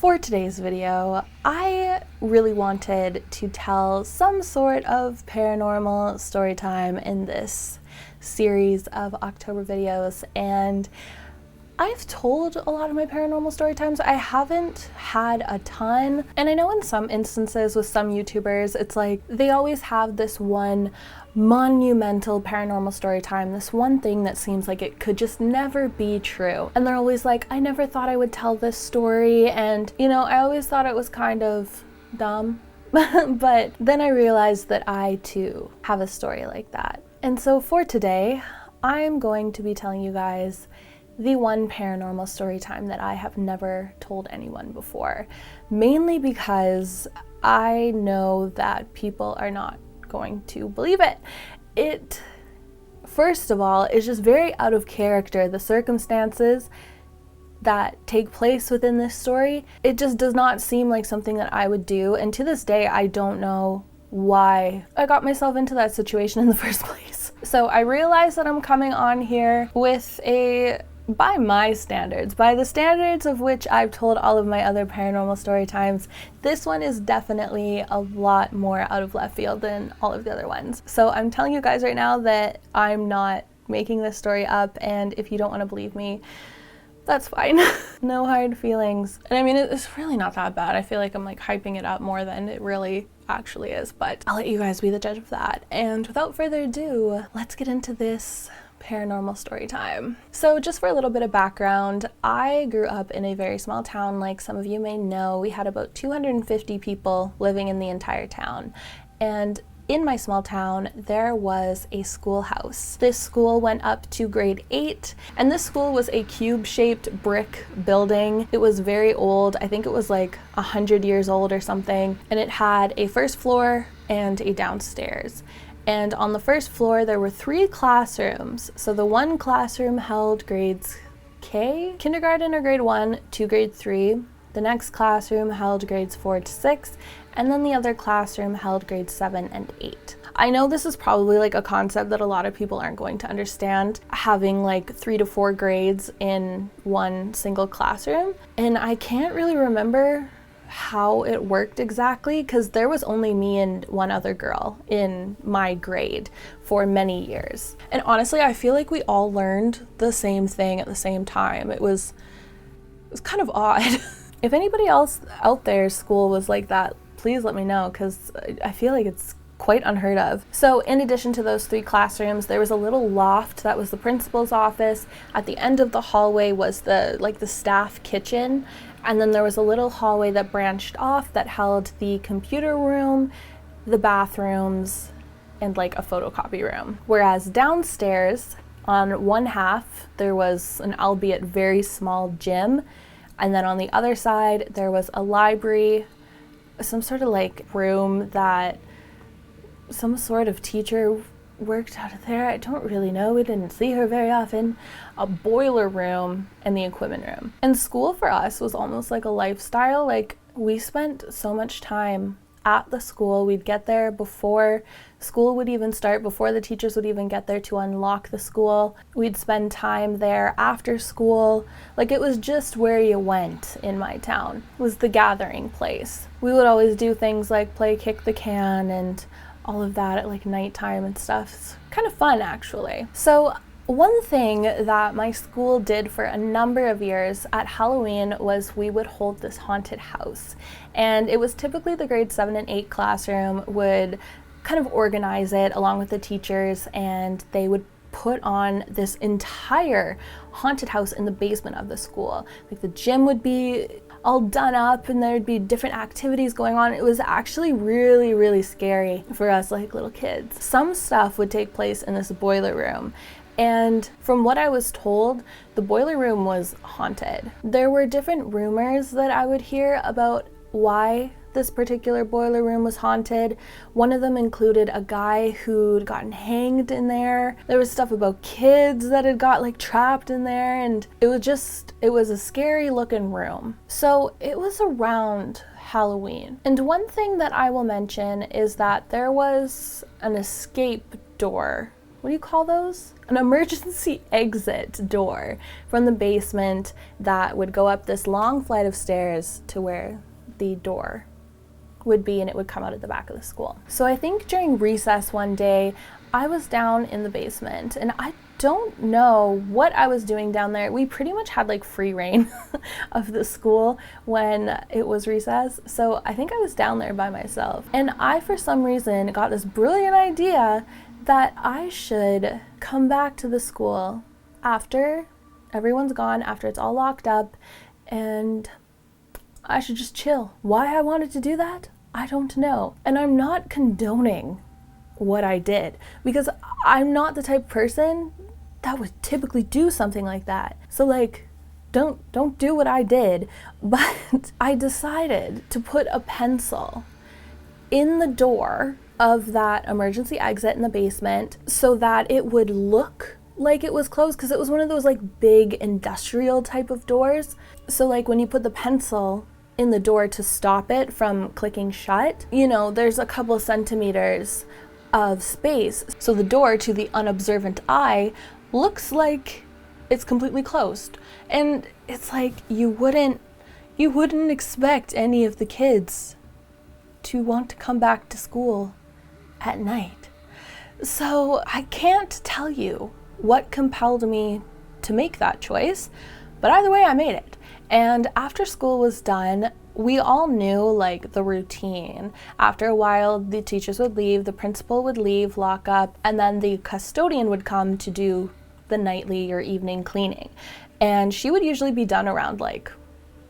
For today's video, I really wanted to tell some sort of paranormal story time in this series of October videos, and I've told a lot of my paranormal story times. I haven't had a ton, and I know in some instances with some YouTubers, it's like they always have this one monumental paranormal story time, this one thing that seems like it could just never be true. And they're always like, I never thought I would tell this story, and I always thought it was kind of dumb. But then I realized that I too have a story like that. And so for today, I'm going to be telling you guys the one paranormal story time that I have never told anyone before, mainly because I know that people are not going to believe it. It, first of all, is just very out of character. The circumstances that take place within this story, it just does not seem like something that I would do, and to this day I don't know why I got myself into that situation in the first place. So I realize that I'm coming on here with by my standards, by the standards of which I've told all of my other paranormal story times, this one is definitely a lot more out of left field than all of the other ones. So I'm telling you guys right now that I'm not making this story up, and if you don't want to believe me, that's fine. No hard feelings. And I mean, it's really not that bad. I feel like I'm like hyping it up more than it really actually is, but I'll let you guys be the judge of that. And without further ado, let's get into this paranormal story time. So just for a little bit of background, I grew up in a very small town. Like some of you may know, we had about 250 people living in the entire town. And in my small town, there was a schoolhouse. This school went up to grade 8, and this school was a cube-shaped brick building. It was very old. I think it was like 100 years old or something. And it had a first floor and a downstairs. And on the first floor, there were 3 classrooms. So the one classroom held grades K, kindergarten or grade 1 to grade 3. The next classroom held grades 4 to 6. And then the other classroom held grades 7 and 8. I know this is probably like a concept that a lot of people aren't going to understand, having like 3 to 4 grades in one single classroom. And I can't really remember how it worked exactly, because there was only me and one other girl in my grade for many years. And honestly, I feel like we all learned the same thing at the same time. It was kind of odd. If anybody else out there's school was like that, please let me know, because I feel like it's quite unheard of. So in addition to those 3 classrooms, there was a little loft that was the principal's office. At the end of the hallway was the staff kitchen. And then there was a little hallway that branched off that held the computer room, the bathrooms, and like a photocopy room. Whereas downstairs, on one half, there was an albeit very small gym. And then on the other side, there was a library, some sort of like room that some sort of teacher worked out of there. I don't really know. We didn't see her very often. A boiler room and the equipment room. And school for us was almost like a lifestyle. Like we spent so much time at the school. We'd get there before school would even start, before the teachers would even get there to unlock the school. We'd spend time there after school. Like it was just where you went in my town. It was the gathering place. We would always do things like play kick the can and all of that at like nighttime and stuff. It's kind of fun actually. So one thing that my school did for a number of years at Halloween was we would hold this haunted house. And it was typically the grade 7 and 8 classroom would kind of organize it along with the teachers, and they would put on this entire haunted house in the basement of the school. Like the gym would be all done up and there'd be different activities going on. It was actually really, really scary for us like little kids. Some stuff would take place in this boiler room. And from what I was told, the boiler room was haunted. There were different rumors that I would hear about why this particular boiler room was haunted. One of them included a guy who'd gotten hanged in there. There was stuff about kids that had got like trapped in there, and it was a scary looking room. So it was around Halloween. And one thing that I will mention is that there was an escape door what do you call those? An emergency exit door from the basement that would go up this long flight of stairs to where the door would be, and it would come out at the back of the school. So I think during recess one day, I was down in the basement, and I don't know what I was doing down there. We pretty much had like free reign of the school when it was recess, so I think I was down there by myself. And I, for some reason, got this brilliant idea that I should come back to the school after everyone's gone, after it's all locked up, and I should just chill. Why I wanted to do that, I don't know. And I'm not condoning what I did, because I'm not the type of person that would typically do something like that. So like, don't do what I did. But I decided to put a pencil in the door of that emergency exit in the basement so that it would look like it was closed, because it was one of those like big industrial type of doors. So like when you put the pencil in the door to stop it from clicking shut, you know, there's a couple centimeters of space. So the door, to the unobservant eye, looks like it's completely closed. And it's like, you wouldn't expect any of the kids to want to come back to school at night. So I can't tell you what compelled me to make that choice, but either way I made it. And after school was done, we all knew like the routine. After a while, the teachers would leave, the principal would leave, lock up, and then the custodian would come to do the nightly or evening cleaning. And she would usually be done around like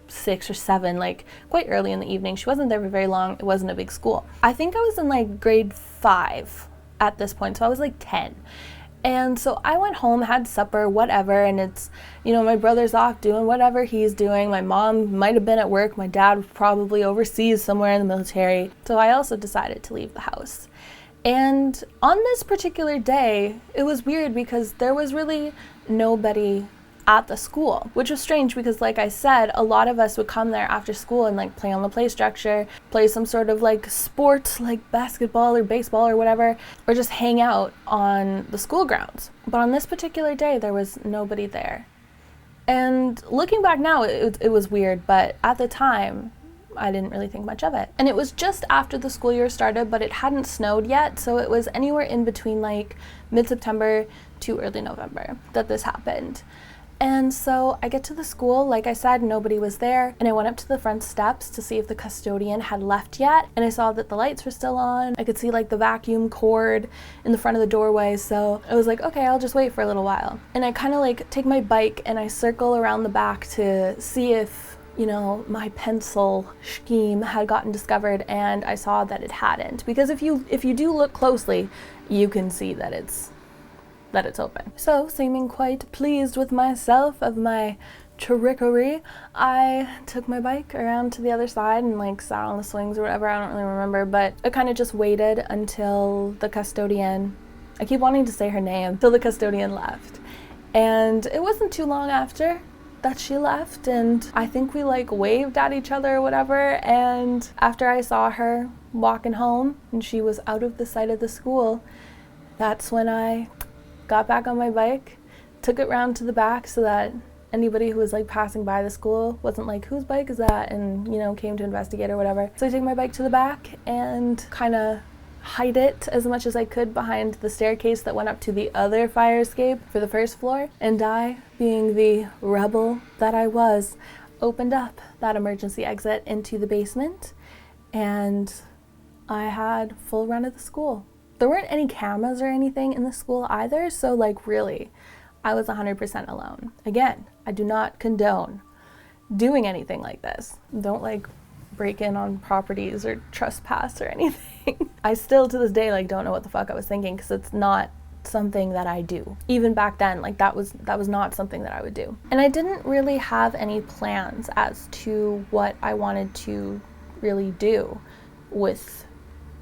6 or 7, like quite early in the evening. She wasn't there for very long. It wasn't a big school. I think I was in like grade 5 at this point, so I was like 10. And so I went home, had supper, whatever, and it's, you know, my brother's off doing whatever he's doing. My mom might have been at work. My dad was probably overseas somewhere in the military. So I also decided to leave the house. And on this particular day, it was weird because there was really nobody at the school, which was strange because, like I said, a lot of us would come there after school and like play on the play structure, play some sort of like sport like basketball or baseball or whatever, or just hang out on the school grounds. But on this particular day, there was nobody there. And looking back now, it was weird, but at the time, I didn't really think much of it. And it was just after the school year started, but it hadn't snowed yet, so it was anywhere in between like mid-September to early November that this happened. And so I get to the school, like I said, nobody was there, and I went up to the front steps to see if the custodian had left yet, and I saw that the lights were still on. I could see like the vacuum cord in the front of the doorway, so I was like, okay, I'll just wait for a little while. And I kind of like take my bike and I circle around the back to see if, you know, my pencil scheme had gotten discovered, and I saw that it hadn't. Because if you do look closely, you can see that it's open. So, seeming quite pleased with myself of my trickery, I took my bike around to the other side and like sat on the swings or whatever, I don't really remember, but I kind of just waited until the custodian, I keep wanting to say her name, till the custodian left. And it wasn't too long after that she left, and I think we like waved at each other or whatever, and after I saw her walking home and she was out of the sight of the school, that's when I got back on my bike, took it round to the back so that anybody who was like passing by the school wasn't like, whose bike is that, and you know, came to investigate or whatever. So I took my bike to the back and kind of hide it as much as I could behind the staircase that went up to the other fire escape for the first floor, and I, being the rebel that I was, opened up that emergency exit into the basement, and I had full run of the school. There weren't any cameras or anything in the school either, so like really, I was 100% alone. Again, I do not condone doing anything like this. Don't like break in on properties or trespass or anything. I still to this day like don't know what the fuck I was thinking, because it's not something that I do. Even back then, like that was not something that I would do. And I didn't really have any plans as to what I wanted to really do with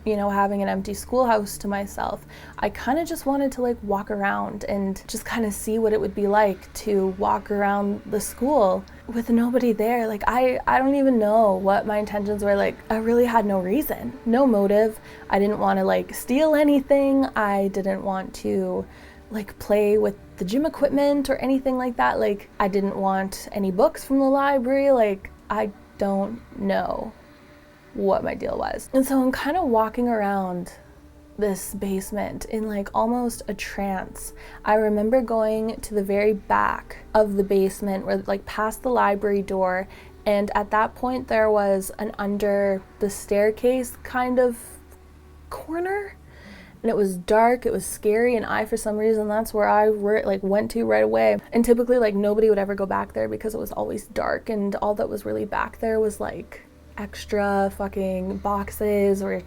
you know, having an empty schoolhouse to myself, I kind of just wanted to like walk around and just kind of see what it would be like to walk around the school with nobody there. Like I don't even know what my intentions were. Like I really had no reason, no motive. I didn't want to like steal anything. I didn't want to like play with the gym equipment or anything like that. Like I didn't want any books from the library. Like I don't know what my deal was. And so I'm kind of walking around this basement in like almost a trance. I remember going to the very back of the basement, where like past the library door, and at that point there was an under the staircase kind of corner, and it was dark, it was scary, and I, for some reason, that's where I went to right away. And typically like nobody would ever go back there because it was always dark, and all that was really back there was like extra fucking boxes or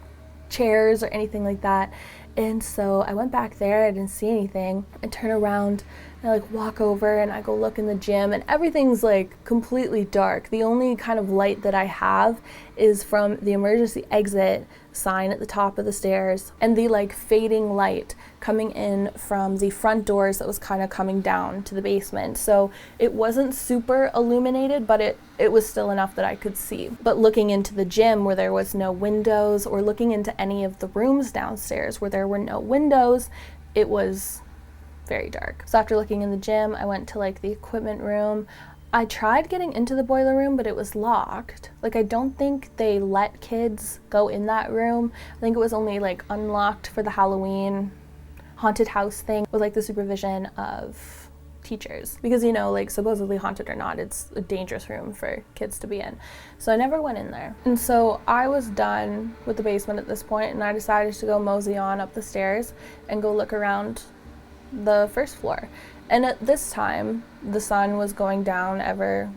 chairs or anything like that. And so I went back there, I didn't see anything. I turn around and I like walk over and I go look in the gym, and everything's like completely dark. The only kind of light that I have is from the emergency exit sign at the top of the stairs and the like fading light coming in from the front doors that was kind of coming down to the basement. So it wasn't super illuminated, but it was still enough that I could see. But looking into the gym, where there was no windows, or looking into any of the rooms downstairs where there were no windows, it was very dark. So after looking in the gym, I went to like the equipment room. I tried getting into the boiler room, but it was locked. Like I don't think they let kids go in that room. I think it was only like unlocked for the Halloween haunted house thing with like the supervision of teachers, because you know, like supposedly haunted or not, it's a dangerous room for kids to be in. So I never went in there. And so I was done with the basement at this point, and I decided to go mosey on up the stairs and go look around the first floor. And at this time, the sun was going down ever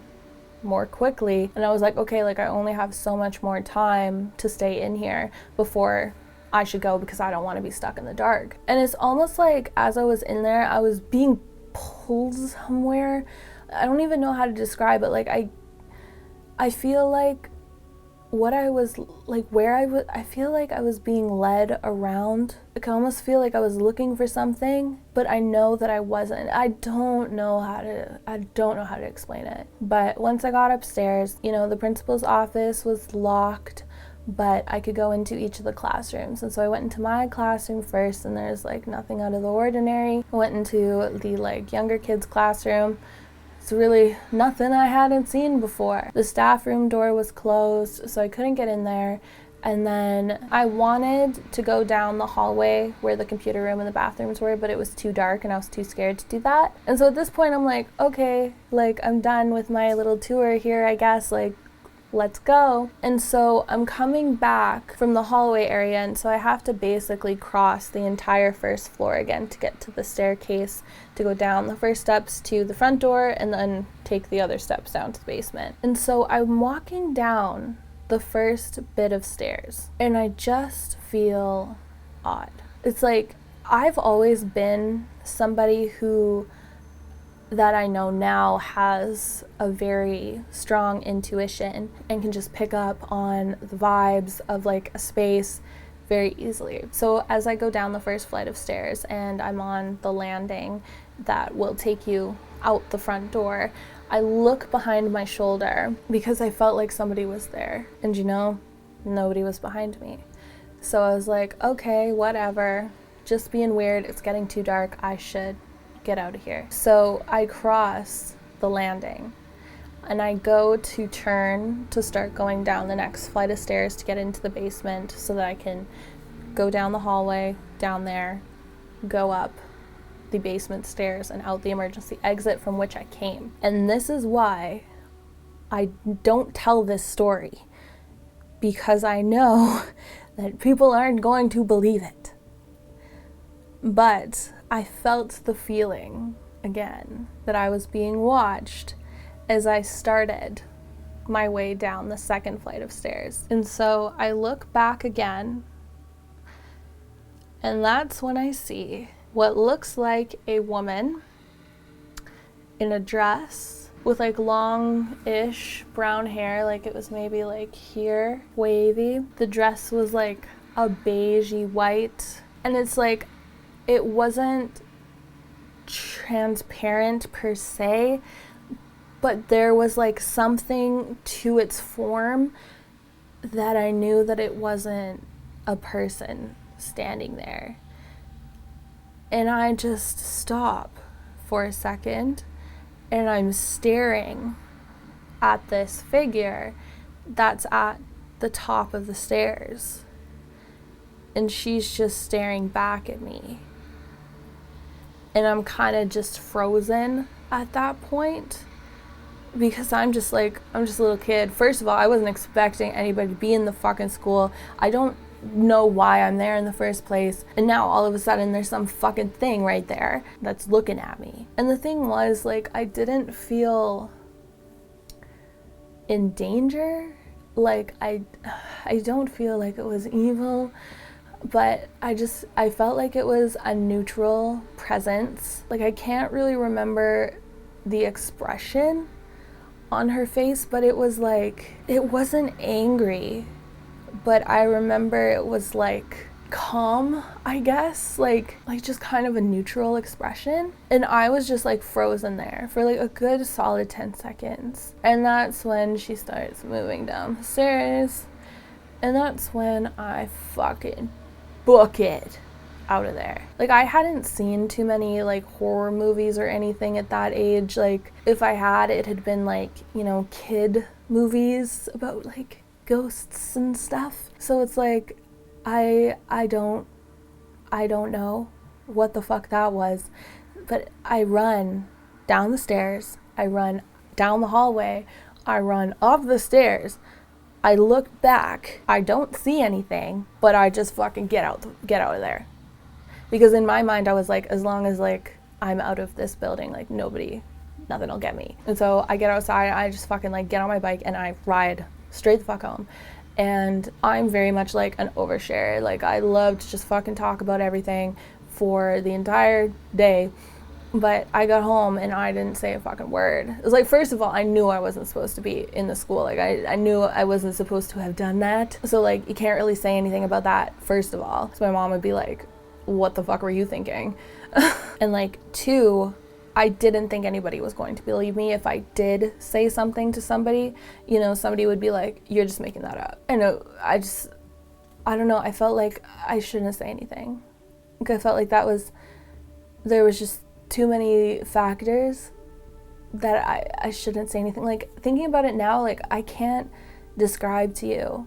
more quickly, and I was like, okay, like I only have so much more time to stay in here before I should go, because I don't want to be stuck in the dark. And it's almost like as I was in there, I was being pulled somewhere. I don't even know how to describe it. Like I feel like what I was like, I feel like I was being led around. Like I almost feel like I was looking for something, but I know that I wasn't. I don't know how to explain it. But once I got upstairs, you know, the principal's office was locked, but I could go into each of the classrooms. And so I went into my classroom first, and there's like nothing out of the ordinary. I went into the like younger kids' classroom. It's really nothing I hadn't seen before. The staff room door was closed, so I couldn't get in there. And then I wanted to go down the hallway where the computer room and the bathrooms were, but it was too dark and I was too scared to do that. And so at this point I'm like, okay, like I'm done with my little tour here, I guess, like let's go. And so I'm coming back from the hallway area, and so I have to basically cross the entire first floor again to get to the staircase, to go down the first steps to the front door and then take the other steps down to the basement. And so I'm walking down the first bit of stairs, and I just feel odd. It's like I've always been somebody who that I know now has a very strong intuition and can just pick up on the vibes of like a space very easily. So as I go down the first flight of stairs and I'm on the landing that will take you out the front door, I look behind my shoulder because I felt like somebody was there, and you know, nobody was behind me. So I was like, okay, whatever, just being weird, it's getting too dark, I should get out of here. So I cross the landing and I go to turn to start going down the next flight of stairs to get into the basement so that I can go down the hallway, down there, go up the basement stairs and out the emergency exit from which I came. And this is why I don't tell this story, because I know that people aren't going to believe it. But I felt the feeling again that I was being watched as I started my way down the second flight of stairs. And so I look back again, and that's when I see what looks like a woman in a dress with like long-ish brown hair, like it was maybe like here, wavy. The dress was like a beigey white, and it's like, it wasn't transparent per se, but there was like something to its form that I knew that it wasn't a person standing there. And I just stop for a second, and I'm staring at this figure that's at the top of the stairs, and she's just staring back at me. And I'm kind of just frozen at that point, because I'm just a little kid. First of all, I wasn't expecting anybody to be in the fucking school. I don't know why I'm there in the first place. And now all of a sudden there's some fucking thing right there that's looking at me. And the thing was, like, I didn't feel in danger. Like, I don't feel like it was evil, but I felt like it was a neutral presence. Like, I can't really remember the expression on her face, but it was like, it wasn't angry, but I remember it was like calm, I guess, like just kind of a neutral expression. And I was just like frozen there for like a good solid 10 seconds. And that's when she starts moving down the stairs, and that's when I fucking book it out of there. Like, I hadn't seen too many like horror movies or anything at that age. Like, if I had, it had been like, you know, kid movies about like ghosts and stuff. So it's like, I don't know what the fuck that was, but I run down the stairs, I run down the hallway, I run up the stairs, I look back, I don't see anything, but I just fucking get out of there. Because in my mind I was like, as long as like I'm out of this building, like nothing will get me. And so I get outside, I just fucking like get on my bike and I ride straight the fuck home. And I'm very much like an oversharer. Like, I love to just fucking talk about everything for the entire day. But I got home and I didn't say a fucking word. It was like, first of all, I knew I wasn't supposed to be in the school. Like, I knew I wasn't supposed to have done that. So like, you can't really say anything about that, first of all. So my mom would be like, what the fuck were you thinking? And like, two, I didn't think anybody was going to believe me if I did say something to somebody. You know, somebody would be like, you're just making that up. I know, I don't know, I felt like I shouldn't say anything. Like, I felt like there was just too many factors that I shouldn't say anything. Like, thinking about it now, like, I can't describe to you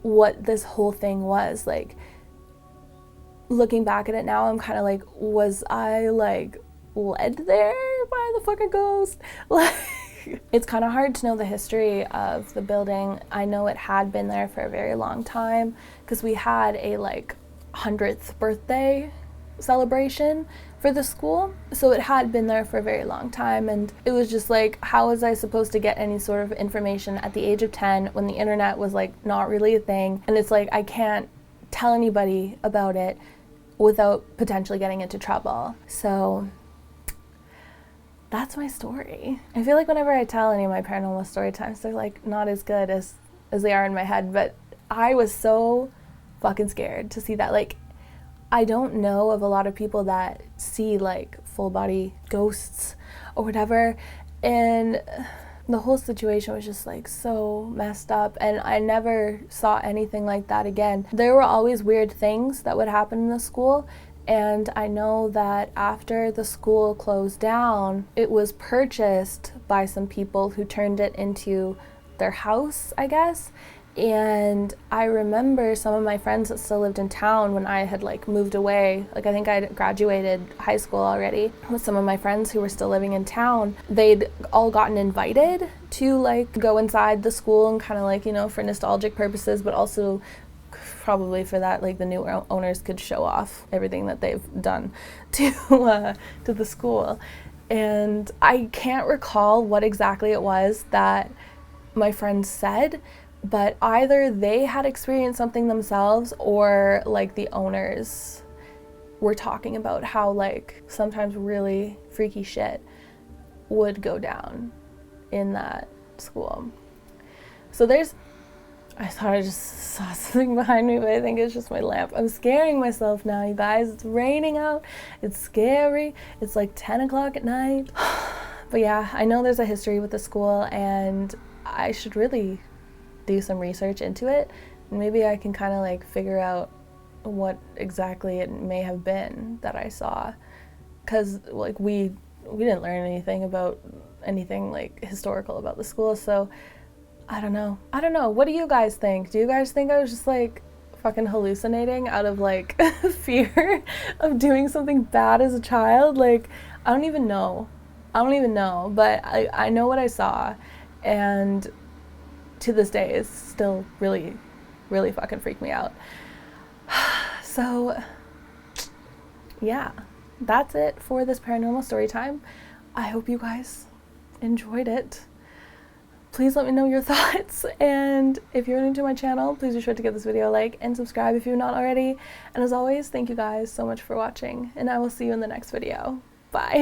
what this whole thing was. Like, looking back at it now, I'm kind of like, was I like led there by the fucking ghost? Like, it's kind of hard to know the history of the building. I know it had been there for a very long time, because we had a like 100th birthday celebration for the school, so it had been there for a very long time. And it was just like, how was I supposed to get any sort of information at the age of 10 when the internet was like not really a thing? And it's like, I can't tell anybody about it without potentially getting into trouble. So that's my story. I feel like whenever I tell any of my paranormal story times, they're like not as good as they are in my head, but I was so fucking scared to see that. Like, I don't know of a lot of people that see like full body ghosts or whatever, and the whole situation was just like so messed up, and I never saw anything like that again. There were always weird things that would happen in the school, and I know that after the school closed down, it was purchased by some people who turned it into their house, I guess. And I remember some of my friends that still lived in town when I had like moved away. Like, I think I had graduated high school already. With some of my friends who were still living in town, they'd all gotten invited to like go inside the school and kind of like, you know, for nostalgic purposes, but also probably for that, like, the new owners could show off everything that they've done to the school. And I can't recall what exactly it was that my friends said, but either they had experienced something themselves, or like the owners were talking about how like sometimes really freaky shit would go down in that school. So there's I thought I just saw something behind me, but I think it's just my lamp. I'm scaring myself now, you guys. It's raining out. It's scary. It's like 10 o'clock at night. But yeah, I know there's a history with the school, and I should really do some research into it. And maybe I can kind of like figure out what exactly it may have been that I saw. Because like we didn't learn anything like historical about the school, so I don't know. What do you guys think? Do you guys think I was just like fucking hallucinating out of like fear of doing something bad as a child? Like, I don't even know, but I know what I saw, and to this day it's still really, really fucking freaked me out. So yeah, that's it for this paranormal story time. I hope you guys enjoyed it. Please let me know your thoughts, and if you're new to my channel, please be sure to give this video a like and subscribe if you're not already. And as always, thank you guys so much for watching, and I will see you in the next video. Bye.